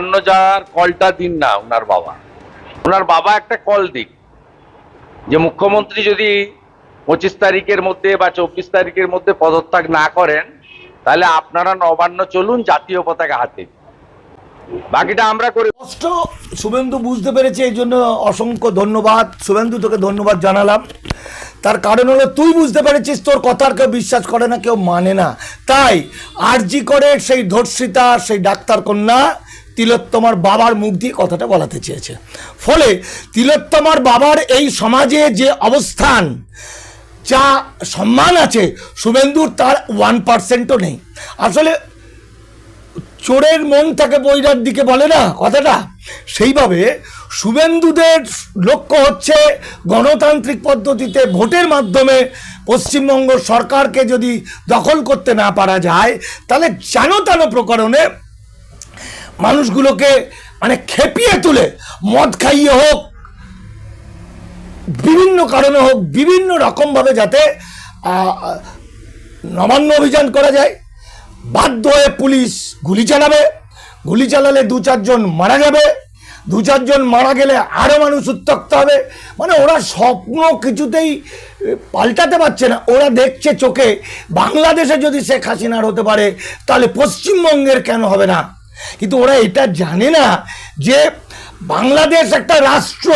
নবান্ন যাওয়ার কলটা দিন না ওনার বাবা একটা কল দিক যে মুখ্যমন্ত্রী যদি 25 তারিখের মধ্যে বা 24 তারিখের মধ্যে পদত্যাগ না করেন তাহলে আপনারা নবান্ন চলুন জাতীয় পতাকা হাতে, বাকিটা আমরা করে। কষ্ট শুভেন্দু বুঝতে পেরেছে, এই জন্য অসংখ্য ধন্যবাদ শুভেন্দু, তোকে ধন্যবাদ জানালাম। তার কারণ হলো তুই বুঝতে পেরেছিস তোর কথা আর কেউ বিশ্বাস করে না, কেউ মানে না। তাই আরজি করে সেই ধর্ষিতা, সেই ডাক্তার কন্যা তিলোত্তমার বাবার মুখ দিয়ে কথাটা বলাতে চেয়েছে। ফলে তিলোত্তমার বাবার এই সমাজে যে অবস্থান, যা সম্মান আছে, শুভেন্দুর তার 1%ও নেই। আসলে চোরের মন থাকে বইরার দিকে বলে না কথাটা, সেইভাবে শুভেন্দুদের লক্ষ্য হচ্ছে গণতান্ত্রিক পদ্ধতিতে ভোটের মাধ্যমে পশ্চিমবঙ্গ সরকারকে যদি দখল করতে না পারা যায় তাহলে যেন তেন প্রকরণে মানুষগুলোকে মানে খেপিয়ে তুলে মদ খাইয়ে হোক, বিভিন্ন কারণে হোক, বিভিন্ন রকমভাবে যাতে নবান্ন অভিযান করা যায়। বাধ্য হয়ে পুলিশ গুলি চালাবে, গুলি চালালে 2-4 জন মারা যাবে, 2-4 জন মারা গেলে আরও মানুষ উত্তক্ত হবে। মানে ওরা স্বপ্ন কিছুতেই পাল্টাতে পারছে না। ওরা দেখছে চোখে বাংলাদেশে যদি শেখ হাসিনার হতে পারে তাহলে পশ্চিমবঙ্গের কেন হবে না। কিন্তু ওরা এটা জানে না যে বাংলাদেশ একটা রাষ্ট্র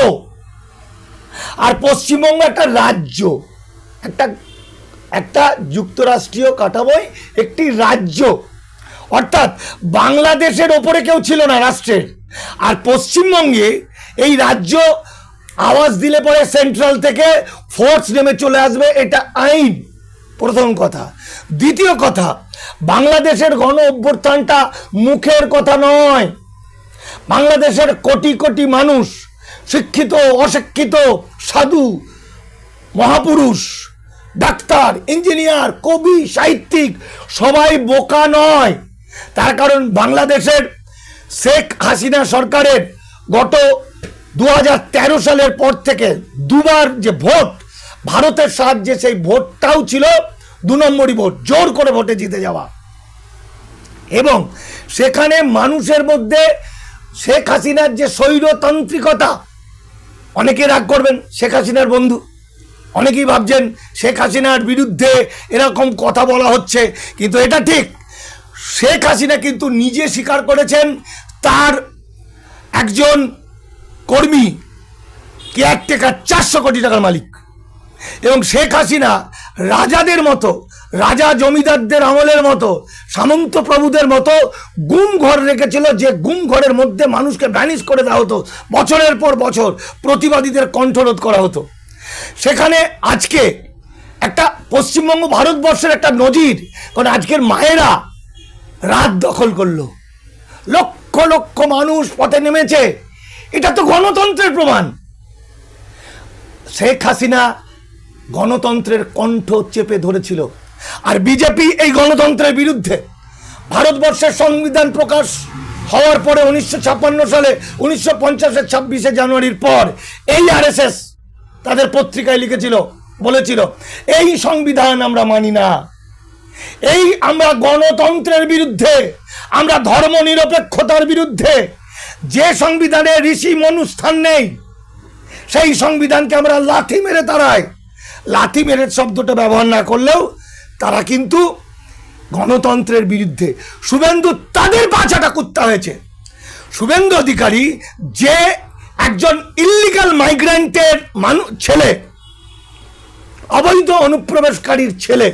আর পশ্চিমবঙ্গ একটা রাজ্য, একটা যুক্তরাষ্ট্রীয় কাঠামোয় একটি রাজ্য। অর্থাৎ বাংলাদেশের ওপরে কেউ ছিল না রাষ্ট্রের, আর পশ্চিমবঙ্গে এই রাজ্য আওয়াজ দিলে পরে সেন্ট্রাল থেকে ফোর্স নেমে চলে আসবে, এটা আইন। প্রথম কথা। দ্বিতীয় কথা, বাংলাদেশের গণ অভ্যুত্থানটা মুখের কথা নয়। বাংলাদেশের কোটি কোটি মানুষ, শিক্ষিত অশিক্ষিত, সাধু মহাপুরুষ, ডাক্তার, ইঞ্জিনিয়ার, কবি, সাহিত্যিক সবাই বোকা নয়। তার কারণ বাংলাদেশের শেখ হাসিনা সরকারের গত 2013 সালের পর থেকে দুবার যে ভোট, ভারতের সাহায্যে সেই ভোটটাও ছিল 2 নম্বরই ভোট, জোর করে ভোটে জিতে যাওয়া। এবং সেখানে মানুষের মধ্যে শেখ হাসিনার যে স্বৈরতান্ত্রিকতা, অনেকে রাগ করবেন শেখ হাসিনার বন্ধু, অনেকেই ভাবছেন শেখ হাসিনার বিরুদ্ধে এরকম কথা বলা হচ্ছে, কিন্তু এটা ঠিক। শেখ হাসিনা কিন্তু নিজে স্বীকার করেছেন তার একজন কর্মী কেয়ারটেকার 400 কোটি টাকার মালিক। এবং শেখ হাসিনা রাজাদের মতো, রাজা জমিদারদের আমলের মতো, সামন্ত প্রভুদের মতো গুম ঘর রেখেছিল, যে গুম ঘরের মধ্যে মানুষকে ভ্যানিশ করে দেওয়া হতো, বছরের পর বছর প্রতিবাদীদের কণ্ঠরোধ করা হতো। সেখানে আজকে একটা পশ্চিমবঙ্গ ভারতবর্ষের একটা নজির, কারণ আজকের মায়েরা রাত দখল করলো, লক্ষ লক্ষ মানুষ পথে নেমেছে, এটা তো গণতন্ত্রের প্রমাণ। শেখ হাসিনা গণতন্ত্রের কণ্ঠ চেপে ধরেছিল, আর বিজেপি এই গণতন্ত্রের বিরুদ্ধে। ভারতবর্ষের সংবিধান প্রকাশ হওয়ার পরে 1956 সালে 1950-এর 26শে জানুয়ারির পর এই আরএসএস তাদের পত্রিকায় লিখেছিল, বলেছিল এই সংবিধান আমরা মানি না, এই আমরা গণতন্ত্রের বিরুদ্ধে, আমরা ধর্মনিরপেক্ষতার বিরুদ্ধে। যে সংবিধানে ঋষি মনুস্থান নেই সেই সংবিধানকে আমরা লাথি মেরে তাড়াই। লাথি মেরে শব্দটা ব্যবহার না করলেও তারা কিন্তু গণতন্ত্রের বিরুদ্ধে। শুভেন্দু তাদের পাছাটা কুত্তা হয়েছে। শুভেন্দু অধিকারী যে একজন ইল্লিগাল মাইগ্রেন্টের ছেলে, অবৈধ অনুপ্রবেশকারীর ছেলে,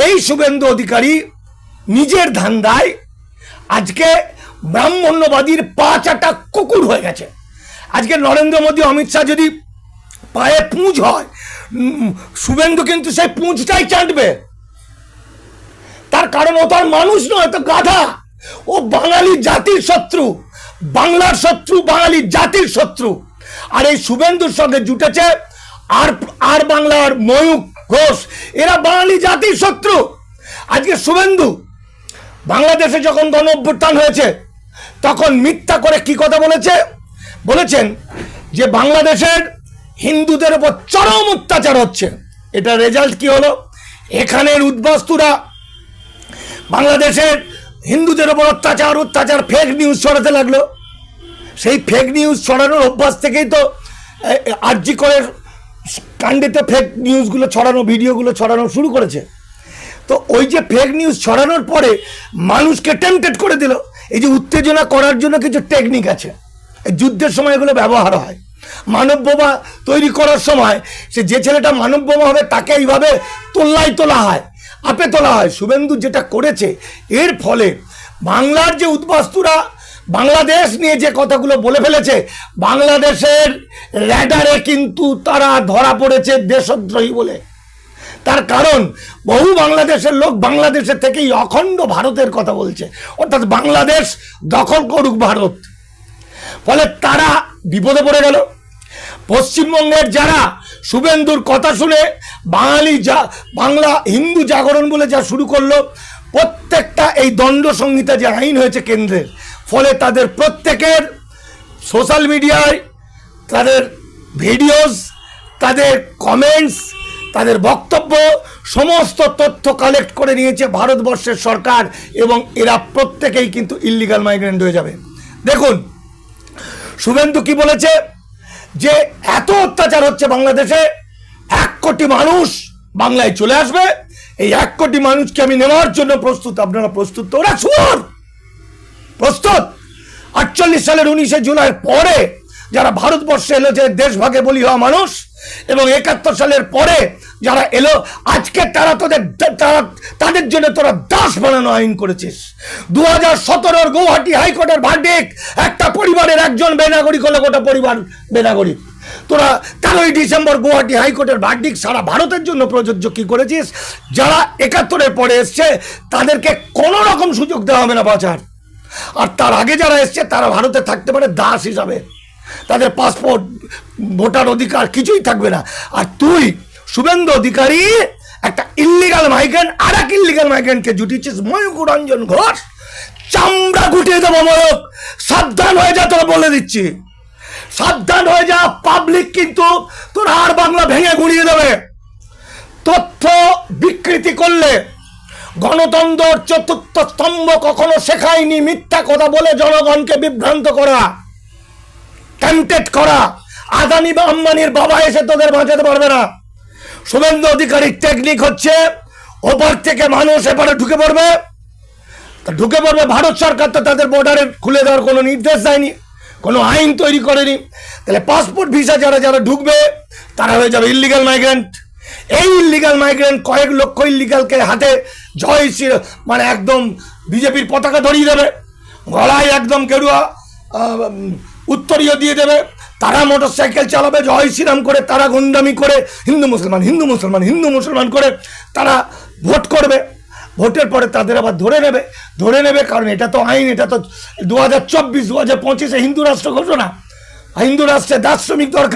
এই শুভেন্দু অধিকারী নিজের ধান্দায় আজকে ব্রাহ্মণ্যবাদীর পা চাটা কুকুর হয়ে গেছে। আজকে নরেন্দ্র মোদী, অমিত শাহ যদি পায়ে পুঁজ হয়, শুভেন্দু কিন্তু সেই পুঁজটাই চাটবে। তার কারণ ও তার মানুষ নয়, তো গাধা। ও বাঙালি জাতির শত্রু, বাংলার শত্রু, বাঙালি জাতির শত্রু। আর এই শুভেন্দুর সঙ্গে জুটেছে আর বাংলার ময়ূক ঘোষ, এরা বাঙালি জাতির শত্রু। আজকে শুভেন্দু বাংলাদেশে যখন গণ অভ্যুত্থান হয়েছে তখন মিথ্যা করে কি কথা বলেছেন যে বাংলাদেশের হিন্দুদের উপর চরম অত্যাচার হচ্ছে। এটা রেজাল্ট কি হলো? এখানের উদ্বাস্তুরা বাংলাদেশের হিন্দুদের ওপর অত্যাচার ফেক নিউজ ছড়াতে লাগলো। সেই ফেক নিউজ ছড়ানোর অভ্যাস থেকেই তো আরজি করের কাণ্ডেতে ফেক নিউজগুলো ছড়ানো, ভিডিওগুলো ছড়ানো শুরু করেছে। তো ওই যে ফেক নিউজ ছড়ানোর পরে মানুষকে টেম্পটেড করে দিল। এই যে উত্তেজনা করার জন্য কিছু টেকনিক আছে, এই যুদ্ধের সময় এগুলো ব্যবহার হয়। মানব বোমা তৈরি করার সময় যে ছেলেটা মানব বোমা হবে তাকে এইভাবে তোলা হয়, আপে তোলা হয়। শুভেন্দু যেটা করেছে, এর ফলে বাংলার যে উদ্বাস্তুরা বাংলাদেশ নিয়ে যে কথাগুলো বলে ফেলেছে, বাংলাদেশের র্যাডারে কিন্তু তারা ধরা পড়েছে দেশদ্রোহী বলে। তার কারণ বহু বাংলাদেশের লোক বাংলাদেশের থেকেই অখণ্ড ভারতের কথা বলছে, অর্থাৎ বাংলাদেশ দখল করুক ভারত। ফলে তারা বিপদে পড়ে গেল। পশ্চিমবঙ্গের যারা শুভেন্দুর কথা শুনে বাংলা হিন্দু জাগরণ বলে যা শুরু করলো, প্রত্যেকটা এই দণ্ড সংহিতা যে আইন হয়েছে কেন্দ্রের, ফলে তাদের প্রত্যেকের সোশ্যাল মিডিয়ায় তাদের ভিডিওস, তাদের কমেন্টস, তাদের বক্তব্য, সমস্ত তথ্য কালেক্ট করে নিয়েছে ভারতবর্ষের সরকার, এবং এরা প্রত্যেকেই কিন্তু ইল্লিগাল মাইগ্রেন্ট হয়ে যাবে। দেখুন শুভেন্দু কি বলেছে, যে এত অত্যাচার হচ্ছে বাংলাদেশে, 1 কোটি মানুষ বাংলায় চলে আসবে, এই 1 কোটি মানুষকে আমি নেওয়ার জন্য প্রস্তুত। আপনারা প্রস্তুত তো? ওরা শুয়োর প্রস্তুত। 48 সালের 19শে জুলাইয়ের পরে যারা ভারতবর্ষে এলো, যে দেশভাগে বলি হওয়া মানুষ, এবং 71 সালের পরে যারা এলো, আজকে তারা তাদের জন্য তোরা দাস বানানো আইন করেছিস। 2017 গৌহাটি হাইকোর্টের ভার্ডিক্ট, একটা পরিবারের একজন বেনাগরিক হলে গোটা পরিবার বেনাগরিক। তোরা 13ই ডিসেম্বর গৌহাটি হাইকোর্টের ভার্ডিক্ট সারা ভারতের জন্য প্রযোজ্য কি করেছিস? যারা 71-এর পরে এসছে তাদেরকে কোনো রকম সুযোগ দেওয়া হবে না বাঁচার, আর তার আগে যারা এসছে তারা ভারতে থাকতে পারে দাস হিসাবে, তাদের পাসপোর্ট, ভোটার অধিকার কিছুই থাকবে না। আর তুই শুভেন্দু অধিকারী একটা ইল্লিগাল মাইগ্রেন্ট, আর এক ইল্লিগাল মাইগ্রেন্টকে জুটিয়েছিস, ময়ূক রঞ্জন ঘোষ। চামড়া গুটিয়ে দেবো ময়ূক, সাবধান হয়ে যা, তোরা বলে দিচ্ছি, সাবধান হয়ে যা। পাবলিক কিন্তু তোর আর বাংলা ভেঙে গুঁড়িয়ে দেবে। তথ্য বিকৃতি করলে গণতন্ত্র চতুর্থ স্তম্ভ কখনো শেখায়নি মিথ্যা কথা বলে জনগণকে বিভ্রান্ত করা, টেম্পটেড করা। আদানি বা আম্বানির বাবা এসে তোদের বাঁচাতে পারবে না। শুভেন্দু অধিকারীর টেকনিক হচ্ছে, ওপর থেকে মানুষ এবারে ঢুকে পড়বে। ভারত সরকার তো তাদের বর্ডারে খুলে দেওয়ার কোনো নির্দেশ দেয়নি, কোনো আইন তৈরি করেনি। তাহলে পাসপোর্ট ভিসা যারা যারা ঢুকবে তারা হয়ে যাবে ইল্লিগাল মাইগ্রেন্ট। এই ইল্লিগাল মাইগ্রেন্ট কয়েক লক্ষ ইল্লিগালকে হাতে জয় শ্রী মানে একদম বিজেপির পতাকা ধরিয়ে দেবে, গলায় একদম গেরুয়া উত্তরীয় দিয়ে দেবে। তারা মোটর সাইকেল চালাবে জয় শ্রীরাম করে, তারা গুন্ডামি করে হিন্দু মুসলমান করে তারা ভোট করবে। ভোটের পরে তাদের আবার ধরে নেবে, কারণ এটা তো আইন, এটা তো 2024-2025 হিন্দু রাষ্ট্র ঘোষণা, হিন্দু রাষ্ট্রে দাস শ্রমিক দরকার।